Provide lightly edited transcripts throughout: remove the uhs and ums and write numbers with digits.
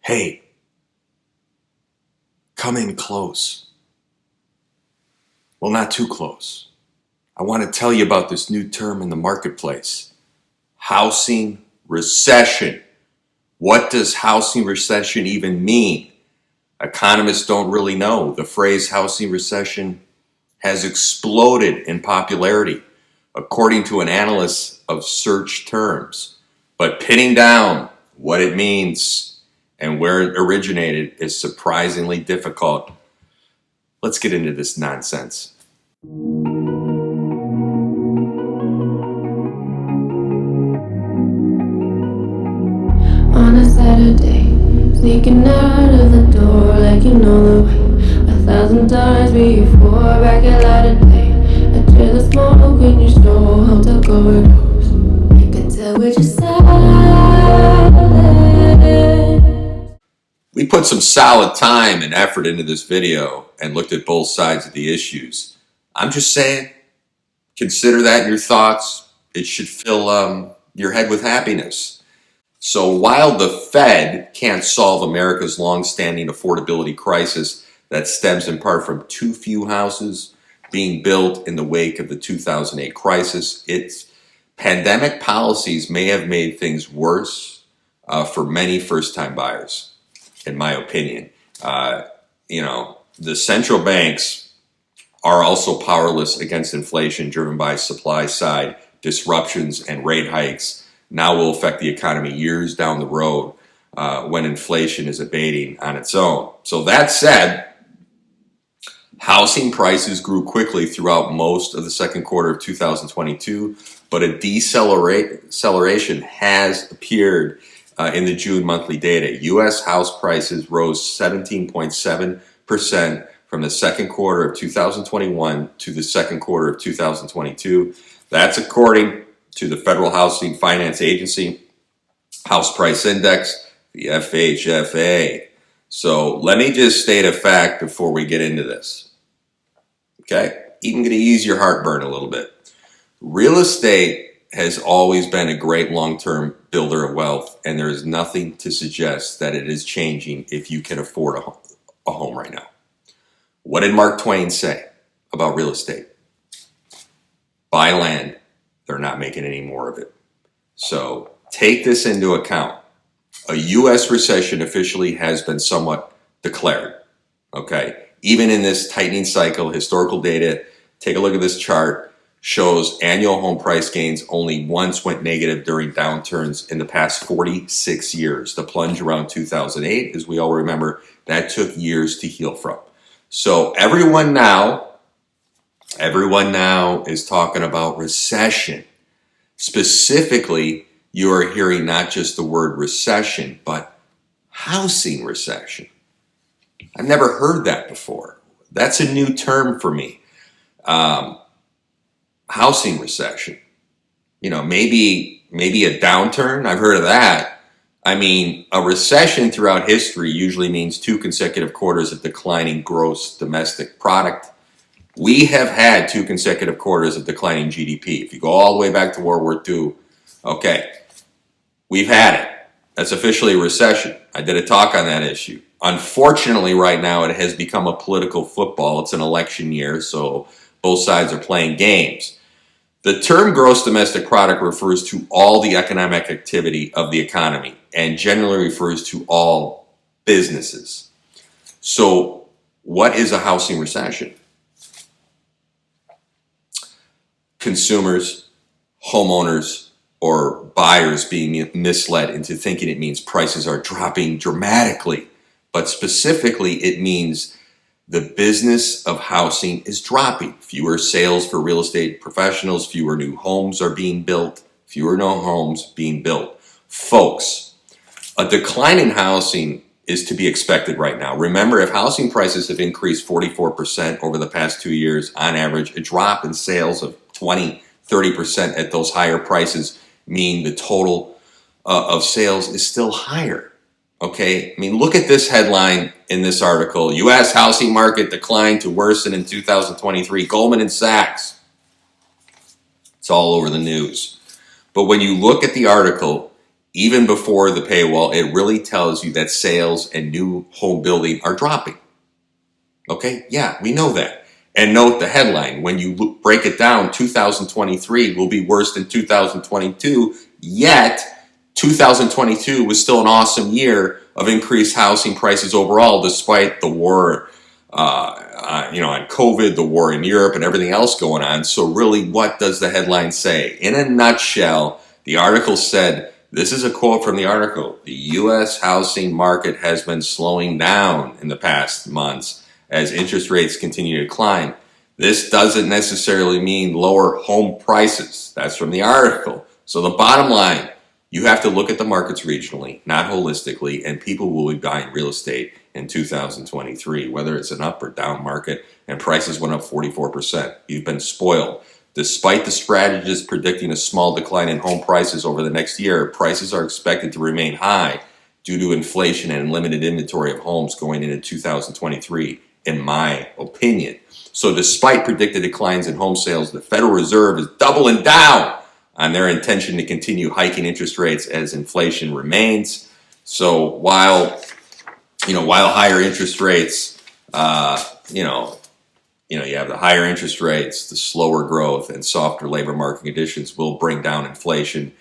Hey, come in close. Well, not too close. I want to tell you about this new term in the marketplace: housing recession. What does housing recession even mean? Economists don't really know. The phrase housing recession has exploded in popularity, according to an analyst of search terms. But pinning down what it means and where it originated is surprisingly difficult. Let's get into this nonsense. On a Saturday, sneaking out of the door like you know the way. 1,000 times before, back at light of day. I chill the smoke when you stroll, hotel corridors. I can tell we're just silent. We put some solid time and effort into this video and looked at both sides of the issues. I'm just saying, consider that in your thoughts. It should fill your head with happiness. So while the Fed can't solve America's long-standing affordability crisis that stems in part from too few houses being built in the wake of the 2008 crisis, its pandemic policies may have made things worse for many first-time buyers, in my opinion. The central banks are also powerless against inflation driven by supply-side disruptions, and rate hikes now will affect the economy years down the road when inflation is abating on its own. So that said, housing prices grew quickly throughout most of the second quarter of 2022, but a deceleration has appeared in the June monthly data. U.S. house prices rose 17.7% from the second quarter of 2021 to the second quarter of 2022. That's according to the Federal Housing Finance Agency House Price Index, the FHFA. So let me just state a fact before we get into this. Okay? Even going to ease your heartburn a little bit. Real estate has always been a great long-term builder of wealth, and there is nothing to suggest that it is changing if you can afford a home right now. What did Mark Twain say about real estate? Buy land. They're not making any more of it. So take this into account. A U.S. recession officially has been somewhat declared. Okay? Even in this tightening cycle, historical data, take a look at this chart, shows annual home price gains only once went negative during downturns in the past 46 years. The plunge around 2008, as we all remember, that took years to heal from. So everyone now is talking about recession. Specifically, you are hearing not just the word recession, but housing recession. I've never heard that before. That's a new term for me. Housing recession. Maybe a downturn. I've heard of that. I mean, a recession throughout history usually means 2 consecutive quarters of declining gross domestic product. We have had 2 consecutive quarters of declining GDP. If you go all the way back to World War II, okay, we've had it. That's officially a recession. I did a talk on that issue. Unfortunately, right now, it has become a political football. It's an election year, so both sides are playing games. The term gross domestic product refers to all the economic activity of the economy and generally refers to all businesses. So what is a housing recession? Consumers, homeowners, or buyers being misled into thinking it means prices are dropping dramatically. But specifically, it means the business of housing is dropping. Fewer sales for real estate professionals, fewer new homes are being built, fewer new homes being built. Folks, a decline in housing is to be expected right now. Remember, if housing prices have increased 44% over the past 2 years on average, a drop in sales of 20-30% at those higher prices mean the total of sales is still higher. Okay, I mean, look at this headline in this article. U.S. housing market declined to worsen in 2023. Goldman and Sachs. It's all over the news. But when you look at the article, even before the paywall, it really tells you that sales and new home building are dropping. Okay, yeah, we know that. And note the headline, when you break it down, 2023 will be worse than 2022, yet 2022 was still an awesome year of increased housing prices overall, despite the war, on COVID, the war in Europe, and everything else going on. So really, what does the headline say? In a nutshell, the article said, this is a quote from the article, the U.S. housing market has been slowing down in the past months as interest rates continue to climb. This doesn't necessarily mean lower home prices. That's from the article. So the bottom line, you have to look at the markets regionally, not holistically, and people will be buying real estate in 2023, whether it's an up or down market, and prices went up 44%. You've been spoiled. Despite the strategists predicting a small decline in home prices over the next year, prices are expected to remain high due to inflation and limited inventory of homes going into 2023, in my opinion. So despite predicted declines in home sales, the Federal Reserve is doubling down on their intention to continue hiking interest rates as inflation remains. So while higher interest rates, you have the higher interest rates, the slower growth, and softer labor market conditions will bring down inflation.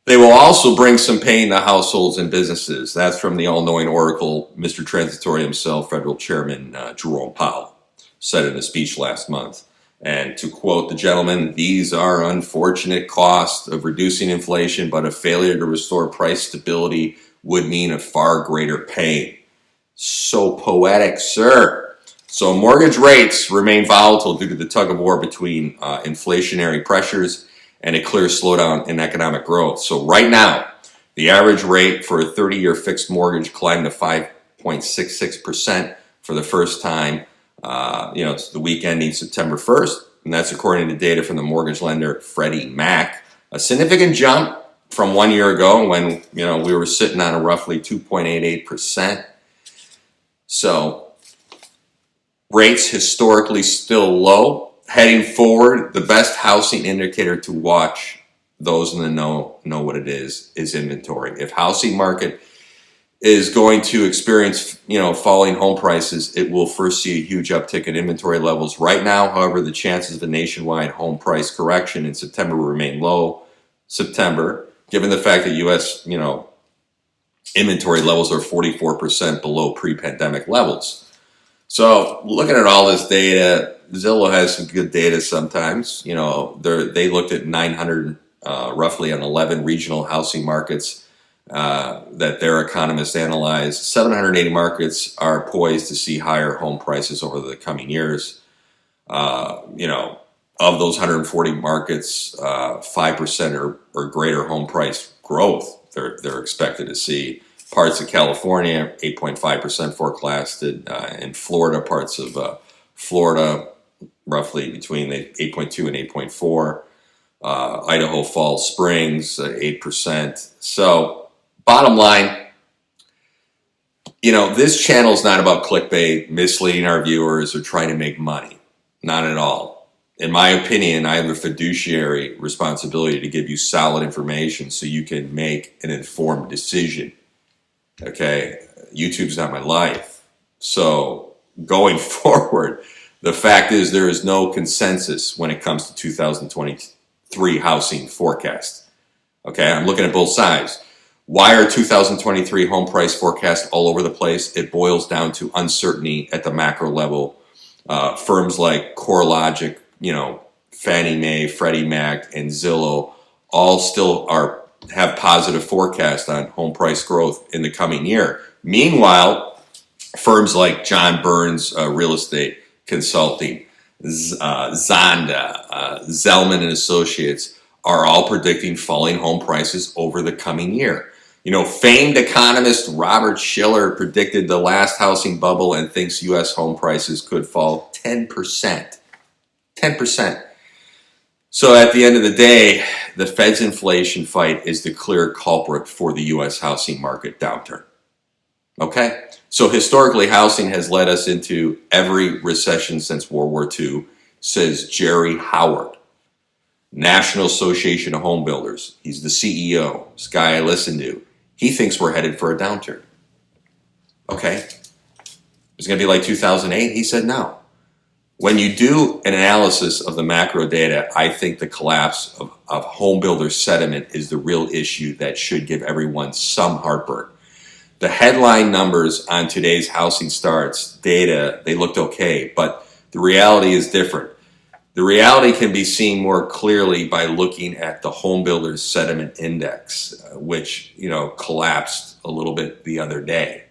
They will also bring some pain to households and businesses. That's from the all-knowing oracle, Mr. Transitory himself, Federal Chairman Jerome Powell, said in a speech last month. And to quote the gentleman, these are unfortunate costs of reducing inflation, but a failure to restore price stability would mean a far greater pain. So poetic, sir. So mortgage rates remain volatile due to the tug of war between inflationary pressures and a clear slowdown in economic growth. So right now, the average rate for a 30-year fixed mortgage climbed to 5.66% for the first time. It's the week ending September 1st, and that's according to data from the mortgage lender Freddie Mac. A significant jump from 1 year ago when we were sitting on a roughly 2.88%. So rates historically still low. Heading forward, the best housing indicator to watch, those in the know what it is inventory. If housing market is going to experience, falling home prices, it will first see a huge uptick in inventory levels. Right now, however, the chances of a nationwide home price correction in September will remain low. September, given the fact that U.S., inventory levels are 44% below pre-pandemic levels. So looking at all this data, Zillow has some good data sometimes. They looked at 900, roughly on 11 regional housing markets that their economists analyzed. 780 markets are poised to see higher home prices over the coming years. Of those 140 markets, 5% or greater home price growth they're expected to see. Parts of California, 8.5% forecasted. In Florida, parts of Florida, roughly between 8.2 and 8.4. Idaho Falls Springs, 8%. So, bottom line, this channel is not about clickbait, misleading our viewers, or trying to make money. Not at all. In my opinion, I have a fiduciary responsibility to give you solid information so you can make an informed decision. Okay? YouTube's not my life. So, going forward, the fact is there is no consensus when it comes to 2023 housing forecast. Okay, I'm looking at both sides. Why are 2023 home price forecasts all over the place? It boils down to uncertainty at the macro level. Firms like CoreLogic, Fannie Mae, Freddie Mac, and Zillow all still have positive forecasts on home price growth in the coming year. Meanwhile, firms like John Burns Real Estate Consulting, Zonda, Zellman and Associates are all predicting falling home prices over the coming year. Famed economist Robert Shiller predicted the last housing bubble and thinks U.S. home prices could fall 10%. 10%. So at the end of the day, the Fed's inflation fight is the clear culprit for the U.S. housing market downturn. Okay? So historically, housing has led us into every recession since World War II, says Jerry Howard. National Association of Home Builders. He's the CEO. This guy I listen to. He thinks we're headed for a downturn. Okay. It's going to be like 2008? He said no. When you do an analysis of the macro data, I think the collapse of home builder sentiment is the real issue that should give everyone some heartburn. The headline numbers on today's housing starts data, they looked okay, but the reality is different. The reality can be seen more clearly by looking at the home builders sentiment index, which, collapsed a little bit the other day.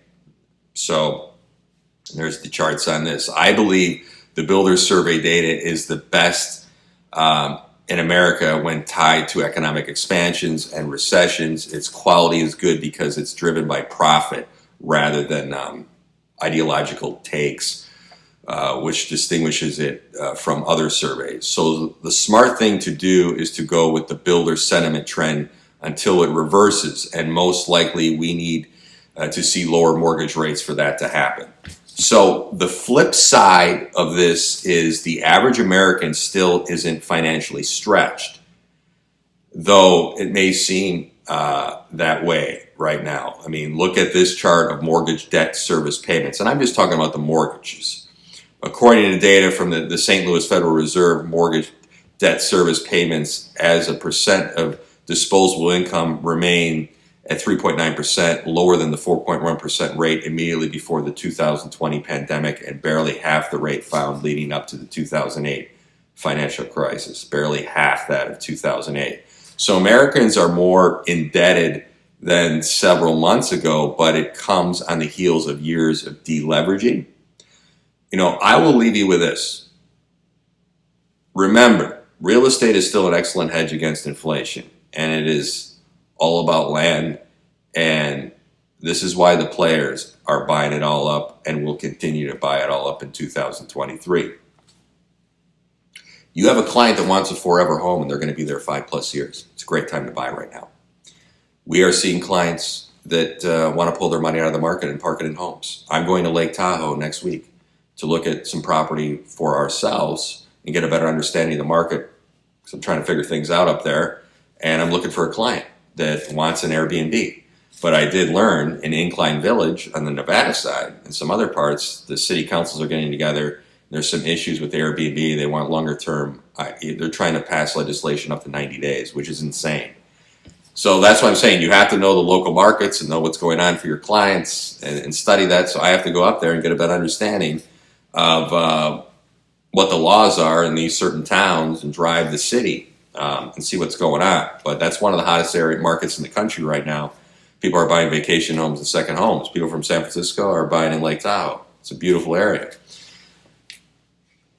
So there's the charts on this. I believe the builders survey data is the best in America when tied to economic expansions and recessions. Its quality is good because it's driven by profit rather than ideological takes. Which distinguishes it from other surveys. So the smart thing to do is to go with the builder sentiment trend until it reverses, and most likely we need to see lower mortgage rates for that to happen. So the flip side of this is the average American still isn't financially stretched, though it may seem that way right now. I mean, look at this chart of mortgage debt service payments, and I'm just talking about the mortgages. According to data from the St. Louis Federal Reserve, mortgage debt service payments as a percent of disposable income remain at 3.9%, lower than the 4.1% rate immediately before the 2020 pandemic and barely half the rate found leading up to the 2008 financial crisis, barely half that of 2008. So Americans are more indebted than several months ago, but it comes on the heels of years of deleveraging. I will leave you with this. Remember, real estate is still an excellent hedge against inflation, and it is all about land, and this is why the players are buying it all up and will continue to buy it all up in 2023. You have a client that wants a forever home, and they're going to be there 5+ years. It's a great time to buy right now. We are seeing clients that want to pull their money out of the market and park it in homes. I'm going to Lake Tahoe next week to look at some property for ourselves and get a better understanding of the market, because I'm trying to figure things out up there, and I'm looking for a client that wants an Airbnb. But I did learn in Incline Village on the Nevada side and some other parts, the city councils are getting together. There's some issues with Airbnb. They want longer term. They're trying to pass legislation up to 90 days, which is insane. So that's what I'm saying. You have to know the local markets and know what's going on for your clients and study that. So I have to go up there and get a better understanding of what the laws are in these certain towns and drive the city and see what's going on. But that's one of the hottest area markets in the country right now. People are buying vacation homes and second homes. People from San Francisco are buying in Lake Tahoe. It's a beautiful area.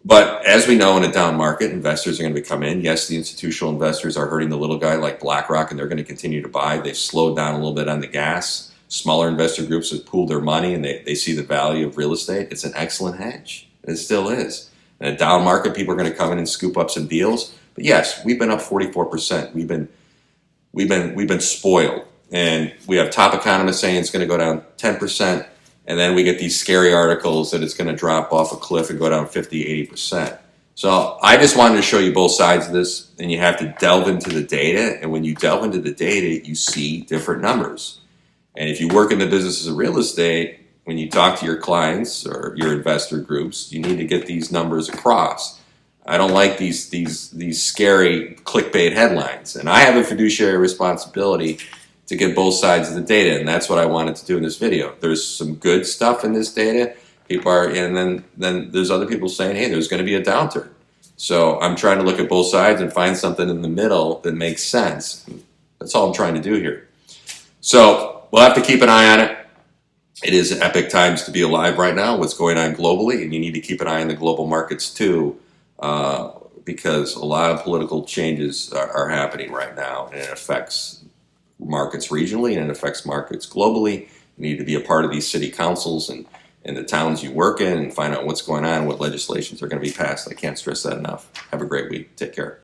But as we know, in a down market, investors are going to come in. Yes, the institutional investors are hurting the little guy like BlackRock, and they're going to continue to buy. They've slowed down a little bit on the gas. Smaller investor groups have pooled their money, and they see the value of real estate. It's an excellent hedge. It still is. In a down market, people are going to come in and scoop up some deals. But yes, we've been up 44%. We've been spoiled, and we have top economists saying it's going to go down 10%, and then we get these scary articles that it's going to drop off a cliff and go down 50, 80%. So I just wanted to show you both sides of this, and you have to delve into the data. And when you delve into the data, you see different numbers. And if you work in the business of real estate, when you talk to your clients or your investor groups, you need to get these numbers across. I don't like these scary clickbait headlines. And I have a fiduciary responsibility to get both sides of the data, and that's what I wanted to do in this video. There's some good stuff in this data. People are, and then there's other people saying, hey, there's going to be a downturn. So I'm trying to look at both sides and find something in the middle that makes sense. That's all I'm trying to do here. So we'll have to keep an eye on it. It is epic times to be alive right now, what's going on globally, and you need to keep an eye on the global markets too, because a lot of political changes are happening right now, and it affects markets regionally and it affects markets globally. You need to be a part of these city councils and the towns you work in and find out what's going on, what legislations are going to be passed. I can't stress that enough. Have a great week. Take care.